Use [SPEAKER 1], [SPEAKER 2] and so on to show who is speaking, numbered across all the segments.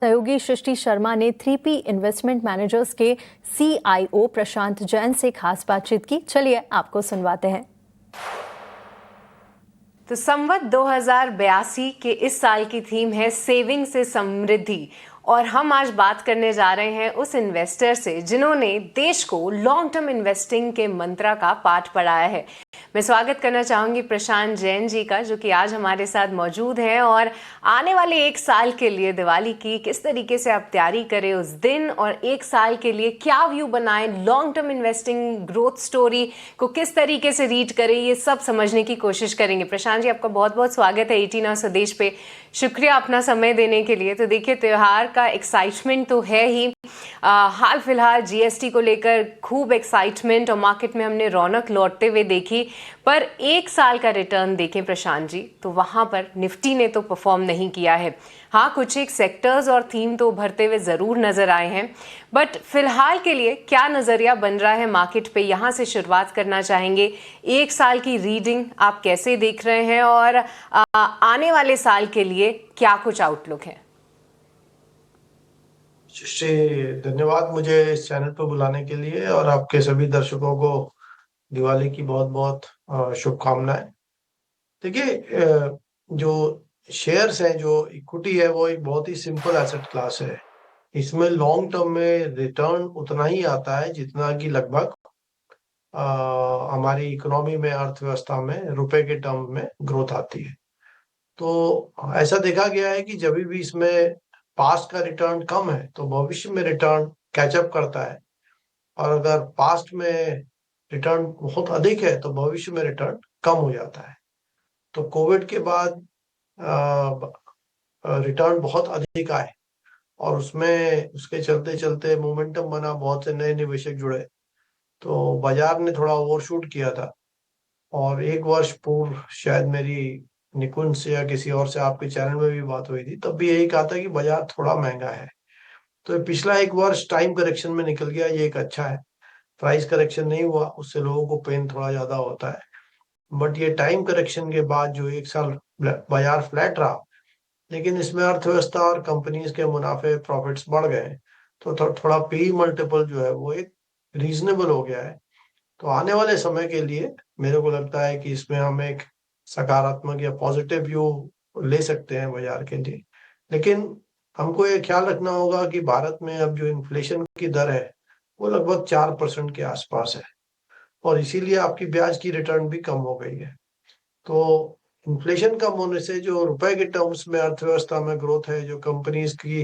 [SPEAKER 1] सहयोगी सृष्टि शर्मा ने 3P investment managers के CIO प्रशांत जैन से खास बातचीत की। चलिए आपको सुनवाते हैं।
[SPEAKER 2] तो संवत 2082 के इस साल की थीम है सेविंग से समृद्धि, और हम आज बात करने जा रहे हैं उस इन्वेस्टर से जिन्होंने देश को लॉन्ग टर्म इन्वेस्टिंग के मंत्रा का पाठ पढ़ाया है। मैं स्वागत करना चाहूंगी प्रशांत जैन जी का, जो कि आज हमारे साथ मौजूद हैं और आने वाले एक साल के लिए दिवाली की किस तरीके से आप तैयारी करें उस दिन, और एक साल के लिए क्या व्यू बनाएं, long term investing growth story को किस तरीके से रीड करें, ये सब समझने की कोशिश करेंगे। प्रशांत जी, आपका बहुत बहुत स्वागत है 18 स्वदेश पे। शुक्रिया अपना समय देने के लिए। तो देखिए, त्योहार का एक्साइटमेंट तो है ही। हाल फिलहाल जीएसटी को लेकर खूब एक्साइटमेंट और मार्केट में हमने रौनक लौटते हुए देखी, पर एक साल का रिटर्न देखें प्रशांत जी, तो वहां पर निफ्टी ने तो परफॉर्म नहीं किया है। हाँ, कुछ एक सेक्टर्स और थीम तो उभरते हुए जरूर नजर आए हैं, बट फिलहाल के लिए क्या नजरिया बन रहा है मार्केट पे, यहाँ से शुरुआत करना चाहेंगे। एक साल की रीडिंग आप कैसे देख रहे हैं, और आने वाले साल के लिए क्या कुछ आउटलुक है?
[SPEAKER 3] सृष्टि, धन्यवाद मुझे इस चैनल पर बुलाने के लिए, और आपके सभी दर्शकों को दिवाली की बहुत बहुत शुभकामनाएं। देखिए, जो शेयर्स हैं, जो इक्विटी है, वो एक बहुत ही सिंपल एसेट क्लास है। इसमें लॉन्ग टर्म में रिटर्न उतना ही आता है जितना कि लगभग हमारी इकोनॉमी में, अर्थव्यवस्था में रुपए के टर्म में ग्रोथ आती है। तो ऐसा देखा गया है कि जब भी इसमें पास्ट का रिटर्न कम है तो भविष्य में रिटर्न कैचअप करता है, और अगर पास्ट में रिटर्न बहुत अधिक है तो भविष्य में रिटर्न कम हो जाता है। तो कोविड के बाद रिटर्न बहुत अधिक आए, और उसमें उसके चलते चलते मोमेंटम बना, बहुत से नए निवेशक जुड़े, तो बाजार ने थोड़ा ओवरशूट किया था। और एक वर्ष पूर्व शायद मेरी निकुंज से या किसी और से आपके चैनल में भी बात हुई थी, तब भी यही कहा था कि बाजार थोड़ा महंगा है। तो पिछला एक वर्ष टाइम करेक्शन में निकल गया, ये एक अच्छा है। प्राइस करेक्शन नहीं हुआ, उससे लोगों को पेन थोड़ा ज्यादा होता है, बट ये टाइम करेक्शन के बाद जो एक साल बाजार फ्लैट रहा, लेकिन इसमें अर्थव्यवस्था और कंपनीज के मुनाफे प्रॉफिट्स बढ़ गए, तो थोड़ा पी मल्टीपल जो है वो एक रीजनेबल हो गया है। तो आने वाले समय के लिए मेरे को लगता है कि इसमें हम एक सकारात्मक या पॉजिटिव व्यू ले सकते हैं बाजार के लिए। लेकिन हमको ये ख्याल रखना होगा कि भारत में अब जो इन्फ्लेशन की दर है वो लगभग 4% के आसपास है, और इसीलिए आपकी ब्याज की रिटर्न भी कम हो गई है। तो इन्फ्लेशन कम होने से जो रुपए के टर्म्स में अर्थव्यवस्था में ग्रोथ है, जो कंपनीज की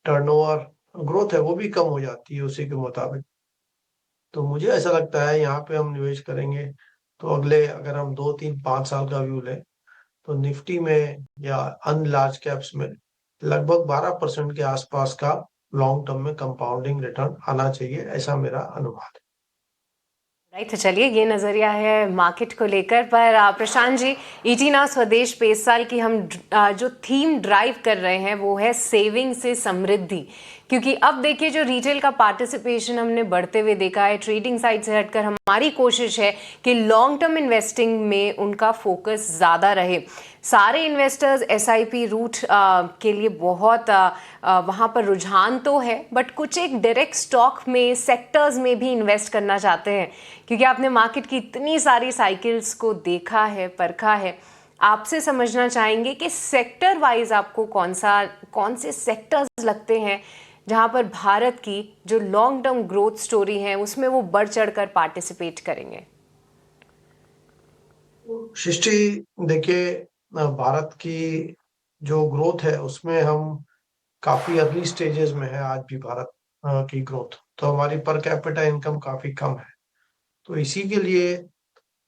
[SPEAKER 3] टर्नओवर ग्रोथ है, वो भी कम हो जाती है उसी के मुताबिक। तो मुझे ऐसा लगता है यहाँ पे हम निवेश करेंगे तो अगले, अगर हम 2 3 5 साल का व्यू लें, तो निफ्टी में या अन लार्ज कैप्स में लगभग 12% के आसपास का लॉन्ग टर्म में कंपाउंडिंग रिटर्न आना चाहिए, ऐसा मेरा अनुमान है।
[SPEAKER 2] राइट, तो चलिए, ये नज़रिया है मार्केट को लेकर। पर प्रशांत जी, ईटीना स्वदेश पे इस साल की हम जो थीम ड्राइव कर रहे हैं वो है सेविंग से समृद्धि, क्योंकि अब देखिए जो रिटेल का पार्टिसिपेशन हमने बढ़ते हुए देखा है, ट्रेडिंग साइड से हटकर हमारी कोशिश है कि लॉन्ग टर्म इन्वेस्टिंग में उनका फोकस ज़्यादा रहे। सारे इन्वेस्टर्स एसआईपी रूट के लिए बहुत वहाँ पर रुझान तो है, बट कुछ एक डायरेक्ट स्टॉक में, सेक्टर्स में भी इन्वेस्ट करना चाहते हैं, क्योंकि आपने मार्केट की इतनी सारी साइकिल्स को देखा है, परखा है। आपसे समझना चाहेंगे कि सेक्टर वाइज आपको कौन से सेक्टर्स लगते हैं जहां पर भारत की जो लॉन्ग टर्म ग्रोथ स्टोरी है उसमें वो बढ़ चढ़कर पार्टिसिपेट करेंगे?
[SPEAKER 3] सृष्टि, देखिए, भारत की जो ग्रोथ है उसमें हम काफी अर्ली स्टेजेस में है आज भी। भारत की ग्रोथ तो हमारी पर कैपिटा इनकम काफी कम है। तो इसी के लिए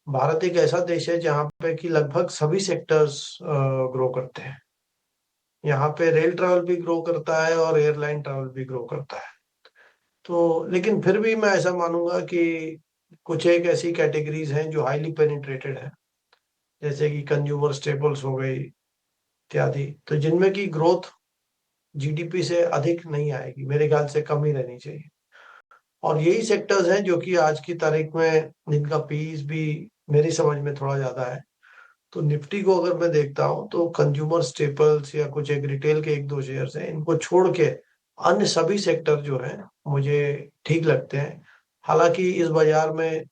[SPEAKER 3] भारत एक ऐसा देश है जहाँ पे कि लगभग सभी सेक्टर्स ग्रो करते हैं। यहाँ पे रेल ट्रैवल भी ग्रो करता है और एयरलाइन ट्रैवल भी ग्रो करता है। तो लेकिन फिर भी मैं ऐसा मानूंगा कि कुछ एक ऐसी कैटेगरीज हैं जो हाईली पेनिट्रेटेड है, जैसे कि कंज्यूमर स्टेपल्स हो गई इत्यादि, तो जिनमें की ग्रोथ जीडीपी से अधिक नहीं आएगी, मेरे ख्याल से कम ही रहनी चाहिए। और यही सेक्टर्स हैं जो कि आज की तारीख में जिनका पीईज भी मेरी समझ में थोड़ा ज्यादा है। तो निफ्टी को अगर मैं देखता हूँ तो कंज्यूमर स्टेपल्स या कुछ एक रिटेल के एक दो शेयर्स हैं, इनको छोड़ के अन्य सभी सेक्टर जो हैं मुझे ठीक लगते हैं। हालांकि इस बाजार में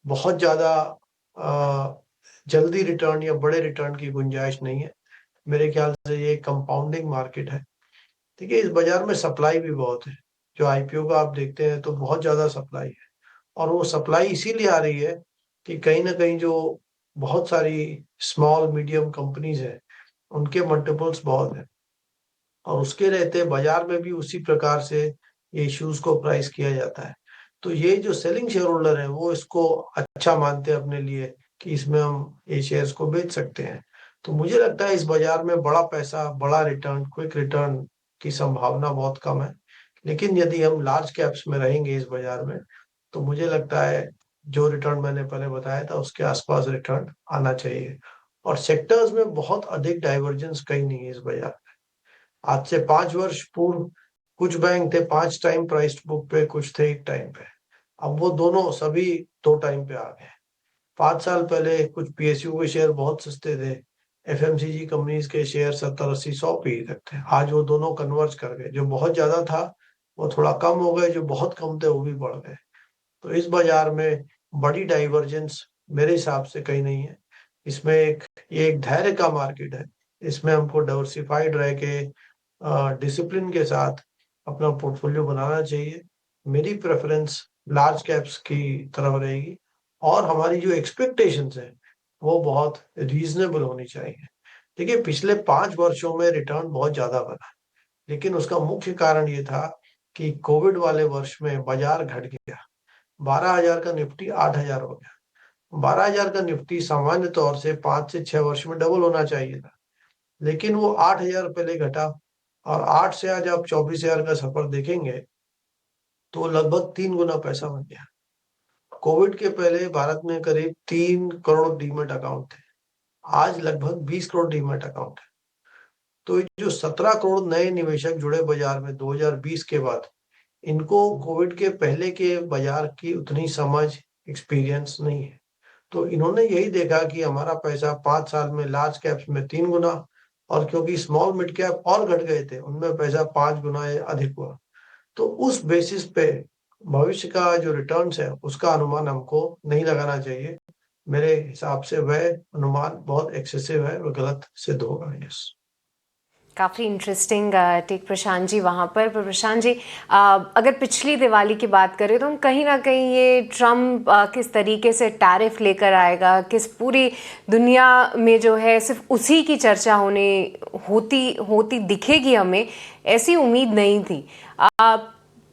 [SPEAKER 3] बहुत ज्यादा जल्दी रिटर्न या बड़े रिटर्न की गुंजाइश नहीं है। मेरे ख्याल से ये कंपाउंडिंग मार्केट है। देखिए, इस बाजार में सप्लाई भी बहुत है। जो आईपीओ का आप देखते हैं तो बहुत ज्यादा सप्लाई है, और वो सप्लाई इसीलिए आ रही है कि कहीं ना कहीं जो बहुत सारी स्मॉल मीडियम कंपनीज है उनके मल्टीपल्स बहुत है, और उसके रहते बाजार में भी उसी प्रकार से ये इश्यूज को प्राइस किया जाता है। तो ये जो सेलिंग शेयर होल्डर है वो इसको अच्छा मानते हैं अपने लिए कि इसमें हम ये शेयर्स को बेच सकते हैं। तो मुझे लगता है इस बाजार में बड़ा पैसा, बड़ा रिटर्न, क्विक रिटर्न की संभावना बहुत कम है। लेकिन यदि हम लार्ज कैप्स में रहेंगे इस बाजार में, तो मुझे लगता है जो रिटर्न मैंने पहले बताया था उसके आसपास रिटर्न आना चाहिए। और सेक्टर्स में बहुत अधिक डाइवर्जेंस कहीं नहीं है इस बाजार। आज से 5 वर्ष पूर्व कुछ बैंक थे 5 टाइम प्राइस बुक पे, कुछ थे 1 टाइम पे। अब वो दोनों सभी 2 टाइम पे आ गए। 5 साल पहले कुछ पीएसयू के शेयर बहुत सस्ते थे, एफएमसीजी कंपनीज के शेयर 70, 80, 100 पे ही तक थे। आज वो दोनों कन्वर्ज कर गए, जो बहुत ज्यादा था वो थोड़ा कम हो गए, जो बहुत कम थे वो भी बढ़ गए। तो इस बाजार में बड़ी डाइवर्जेंस मेरे हिसाब से कहीं नहीं है। इसमें ये एक धैर्य का मार्केट है। इसमें हमको डाइवर्सिफाइड रह के डिसिप्लिन के साथ अपना पोर्टफोलियो बनाना चाहिए। मेरी प्रेफरेंस लार्ज कैप्स की तरफ रहेगी, और हमारी जो एक्सपेक्टेशंस है वो बहुत रीजनेबल होनी चाहिए। देखिए, पिछले 5 वर्षों में रिटर्न बहुत ज्यादा बना, लेकिन उसका मुख्य कारण ये था कि कोविड वाले वर्ष में बाजार घट गया। 12,000 का निफ्टी 8,000 हो गया। 12,000 का निफ्टी सामान्य तौर से 5 से 6 वर्ष में डबल होना चाहिए था, लेकिन वो 8,000 पहले घटा, और 8 से आज आप 24,000 का सफर देखेंगे तो लगभग 3 गुना पैसा बन गया। कोविड के पहले भारत में करीब 3 करोड़ डीमैट अकाउंट थे, आज लगभग 20 करोड़ डीमैट अकाउंट है। तो ये जो 17 करोड़ नए निवेशक जुड़े बाजार में 2020 के बाद, इनको कोविड के पहले के बाजार की उतनी समझ, एक्सपीरियंस नहीं है। तो इन्होंने यही देखा कि हमारा पैसा 5 साल में लार्ज कैप्स में 3 गुना, और क्योंकि स्मॉल मिड कैप और घट गए थे उनमें पैसा 5 गुना या अधिक हुआ। तो उस बेसिस पे भविष्य का जो रिटर्न्स है उसका अनुमान हमको नहीं लगाना चाहिए। मेरे हिसाब से वह अनुमान बहुत एक्सेसिव है, वह गलत सिद्ध होगा। यस,
[SPEAKER 2] काफ़ी इंटरेस्टिंग टेक प्रशांत जी वहाँ पर प्रशांत जी, अगर पिछली दिवाली की बात करें तो हम कहीं ना कहीं ये ट्रम्प किस तरीके से टैरिफ लेकर आएगा, किस पूरी दुनिया में जो है सिर्फ उसी की चर्चा होती दिखेगी, हमें ऐसी उम्मीद नहीं थी।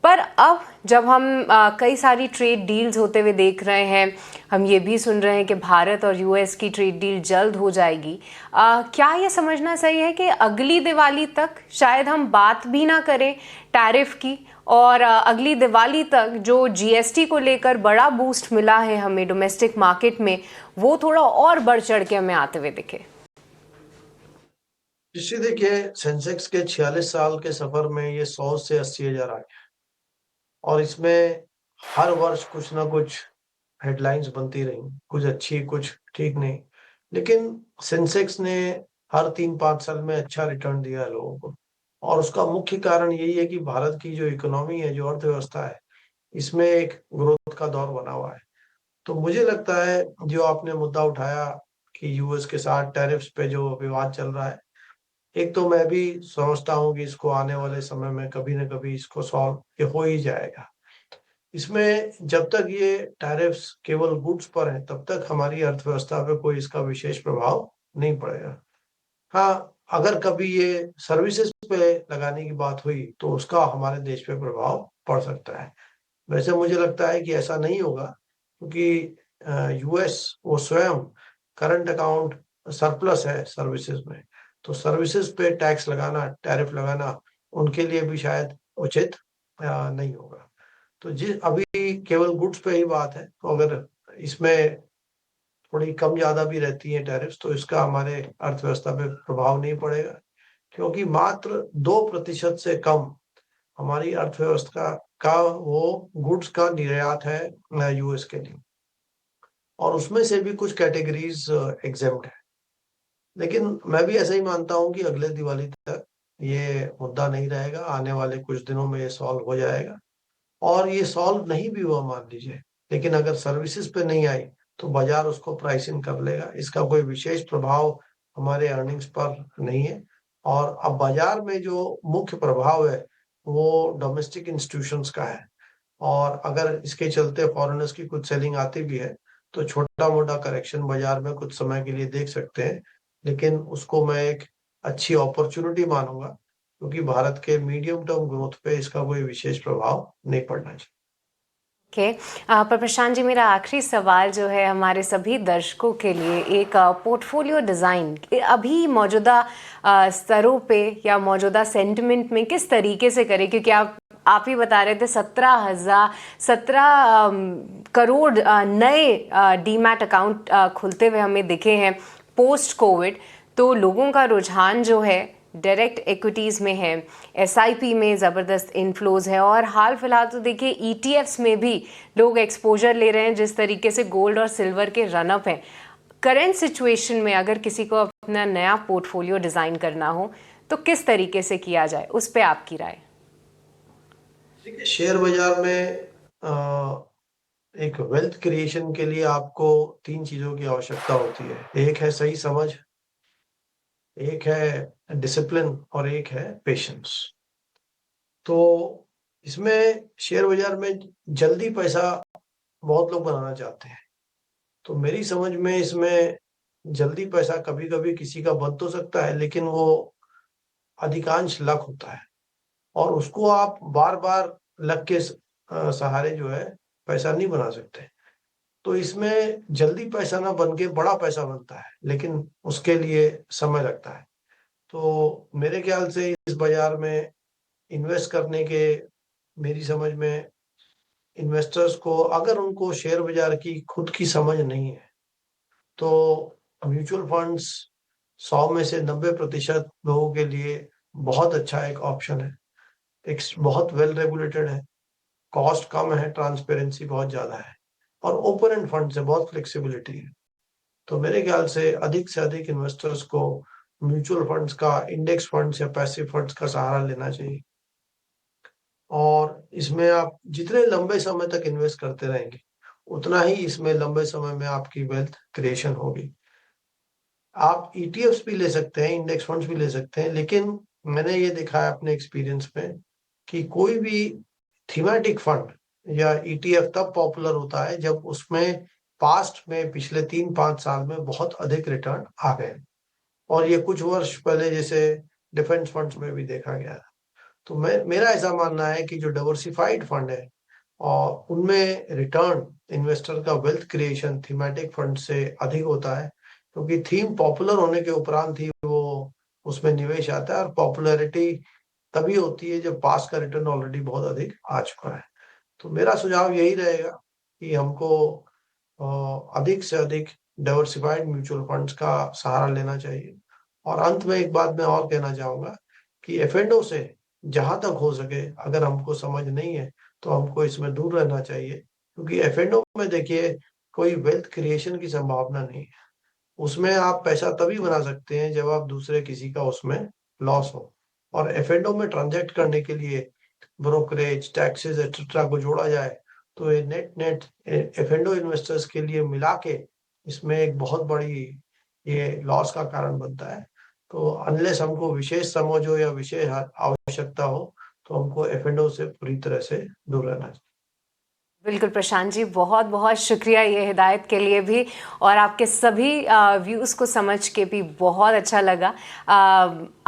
[SPEAKER 2] पर अब जब हम कई सारी ट्रेड डील्स होते हुए देख रहे हैं, हम ये भी सुन रहे हैं कि भारत और यूएस की ट्रेड डील जल्द हो जाएगी, क्या ये समझना सही है कि अगली दिवाली तक शायद हम बात भी ना करें टैरिफ की, और अगली दिवाली तक जो जीएसटी को लेकर बड़ा बूस्ट मिला है हमें डोमेस्टिक मार्केट में, वो थोड़ा और बढ़ चढ़ के हमें आते हुए दिखे?
[SPEAKER 3] इससे देखिए, सेंसेक्स के 46 साल के सफर में ये 100 से 80,000 आ गया, और इसमें हर वर्ष कुछ ना कुछ हेडलाइंस बनती रही, कुछ अच्छी कुछ ठीक नहीं। लेकिन सेंसेक्स ने हर 3-5 साल में अच्छा रिटर्न दिया है लोगों को, और उसका मुख्य कारण यही है कि भारत की जो इकोनॉमी है, जो अर्थव्यवस्था है, इसमें एक ग्रोथ का दौर बना हुआ है। तो मुझे लगता है जो आपने मुद्दा उठाया कि यूएस के साथ टैरिफ्स पे जो विवाद चल रहा है, एक तो मैं भी समझता हूँ कि इसको आने वाले समय में कभी न कभी इसको सॉल्व ये हो ही जाएगा। इसमें जब तक ये टैरिफ्स केवल गुड्स पर है तब तक हमारी अर्थव्यवस्था पे कोई इसका विशेष प्रभाव नहीं पड़ेगा। हाँ, अगर कभी ये सर्विसेज पे लगाने की बात हुई तो उसका हमारे देश पे प्रभाव पड़ सकता है। वैसे मुझे लगता है कि ऐसा नहीं होगा, क्योंकि यूएस वो स्वयं करंट अकाउंट सरप्लस है सर्विसेज में, तो सर्विसेज पे टैक्स लगाना, टैरिफ लगाना उनके लिए भी शायद उचित नहीं होगा। तो अभी केवल गुड्स पे ही बात है, तो अगर इसमें थोड़ी कम ज्यादा भी रहती है टैरिफ्स तो इसका हमारे अर्थव्यवस्था पे प्रभाव नहीं पड़ेगा, क्योंकि मात्र 2% से कम हमारी अर्थव्यवस्था का वो गुड्स का निर्यात है यूएस के लिए, और उसमें से भी कुछ कैटेगरीज एग्जेम्प्ट है। लेकिन मैं भी ऐसा ही मानता हूँ कि अगले दिवाली तक ये मुद्दा नहीं रहेगा, आने वाले कुछ दिनों में ये सॉल्व हो जाएगा। और ये सॉल्व नहीं भी हुआ मान लीजिए, लेकिन अगर सर्विसेज पे नहीं आई तो बाजार उसको प्राइसिंग कर लेगा। इसका कोई विशेष प्रभाव हमारे अर्निंग्स पर नहीं है। और अब बाजार में जो मुख्य प्रभाव है वो डोमेस्टिक इंस्टीट्यूशंस का है। और अगर इसके चलते फॉरेनर्स की कुछ सेलिंग आती भी है तो छोटा मोटा करेक्शन बाजार में कुछ समय के लिए देख सकते हैं, लेकिन उसको मैं एक अच्छी अपॉर्चुनिटी मानूंगा, क्योंकि भारत के मीडियम टर्म ग्रोथ पे इसका कोई विशेष प्रभाव नहीं पड़ना चाहिए।
[SPEAKER 2] ओके पर प्रशांत जी, मेरा आखिरी सवाल जो है हमारे सभी दर्शकों के लिए, एक पोर्टफोलियो डिज़ाइन अभी मौजूदा स्तरों पे या मौजूदा सेंटिमेंट में किस तरीके से करें, क्योंकि आप ही बता रहे थे 17 करोड़ नए डीमैट अकाउंट खुलते हुए हमें दिखे हैं पोस्ट कोविड। तो लोगों का रुझान जो है डायरेक्ट इक्विटीज़ में है, एसआईपी में ज़बरदस्त इनफ्लोज है, और हाल फिलहाल तो देखिए ईटीएफ्स में भी लोग एक्सपोजर ले रहे हैं, जिस तरीके से गोल्ड और सिल्वर के रनअप हैं। करंट सिचुएशन में अगर किसी को अपना नया पोर्टफोलियो डिज़ाइन करना हो तो किस तरीके से किया जाए, उस पर आपकी राय?
[SPEAKER 3] देखिए, शेयर बाजार में एक वेल्थ क्रिएशन के लिए आपको 3 चीजों की आवश्यकता होती है। एक है सही समझ, एक है डिसिप्लिन और एक है पेशेंस। तो इसमें शेयर बाजार में जल्दी पैसा बहुत लोग बनाना चाहते हैं। तो मेरी समझ में इसमें जल्दी पैसा कभी कभी किसी का बन तो सकता है, लेकिन वो अधिकांश लक होता है और उसको आप बार बार लक के सहारे जो है पैसा नहीं बना सकते। तो इसमें जल्दी पैसा ना बन के बड़ा पैसा बनता है, लेकिन उसके लिए समय लगता है। तो मेरे ख्याल से इस बाजार में इन्वेस्ट करने के, मेरी समझ में, इन्वेस्टर्स को अगर उनको शेयर बाजार की खुद की समझ नहीं है तो म्यूचुअल फंड्स 100 में से 90% लोगों के लिए बहुत अच्छा एक ऑप्शन है। एक बहुत वेल रेगुलेटेड है, कॉस्ट कम है, ट्रांसपेरेंसी बहुत ज्यादा है और ओपन एंड फंड से बहुत फ्लेक्सिबिलिटी है। तो मेरे ख्याल से अधिक इन्वेस्टर्स को म्यूचुअल फंड्स का, इंडेक्स फंड्स या पैसिव फंड्स का सहारा लेना चाहिए। और इसमें आप जितने लंबे समय तक इन्वेस्ट करते रहेंगे उतना ही इसमें लंबे समय में आपकी वेल्थ क्रिएशन होगी। आप ईटीएफ्स भी ले सकते हैं, इंडेक्स फंड्स भी ले सकते हैं, लेकिन मैंने ये देखा है अपने एक्सपीरियंस में कि कोई भी थीमेटिक फंड या ईटीएफ तब पॉपुलर होता है जब उसमें पास्ट में पिछले 3-5 साल में बहुत अधिक रिटर्न आ गए। और ये कुछ वर्ष पहले जैसे डिफेंस फंड्स में भी देखा गया। तो मेरा ऐसा मानना है कि जो डाइवर्सिफाइड फंड है और उनमें रिटर्न इन्वेस्टर का वेल्थ क्रिएशन थीमेटिक फंड से अधिक होता है, क्योंकि थीम पॉपुलर होने के उपरांत ही वो उसमें निवेश आता है और पॉपुलैरिटी तभी होती है जब पास का रिटर्न ऑलरेडी बहुत अधिक आ चुका है। तो मेरा सुझाव यही रहेगा कि हमको अधिक से अधिक डाइवर्सिफाइड म्यूचुअल फंड्स का सहारा लेना चाहिए। और अंत में एक बात मैं और कहना चाहूंगा कि एफ&ओ से जहां तक हो सके, अगर हमको समझ नहीं है तो हमको इसमें दूर रहना चाहिए, क्योंकि एफ&ओ में देखिए कोई वेल्थ क्रिएशन की संभावना नहीं है। उसमें आप पैसा तभी बना सकते हैं जब आप दूसरे किसी का उसमें लॉस हो। और एफ&ओ में ट्रांजैक्ट करने के लिए ब्रोकरेज, टैक्सेस एक्सेट्रा को जोड़ा जाए तो ये नेट एफ&ओ इन्वेस्टर्स के लिए मिला के इसमें एक बहुत बड़ी ये लॉस का कारण बनता है। तो अनलेस हमको विशेष समझ हो या विशेष आवश्यकता हो तो हमको एफ&ओ से पूरी तरह से दूर रहना चाहिए।
[SPEAKER 2] बिल्कुल प्रशांत जी, बहुत बहुत शुक्रिया ये हिदायत के लिए भी, और आपके सभी व्यूज़ को समझ के भी बहुत अच्छा लगा।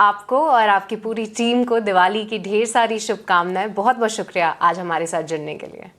[SPEAKER 2] आपको और आपकी पूरी टीम को दिवाली की ढेर सारी शुभकामनाएं। बहुत बहुत शुक्रिया आज हमारे साथ जुड़ने के लिए।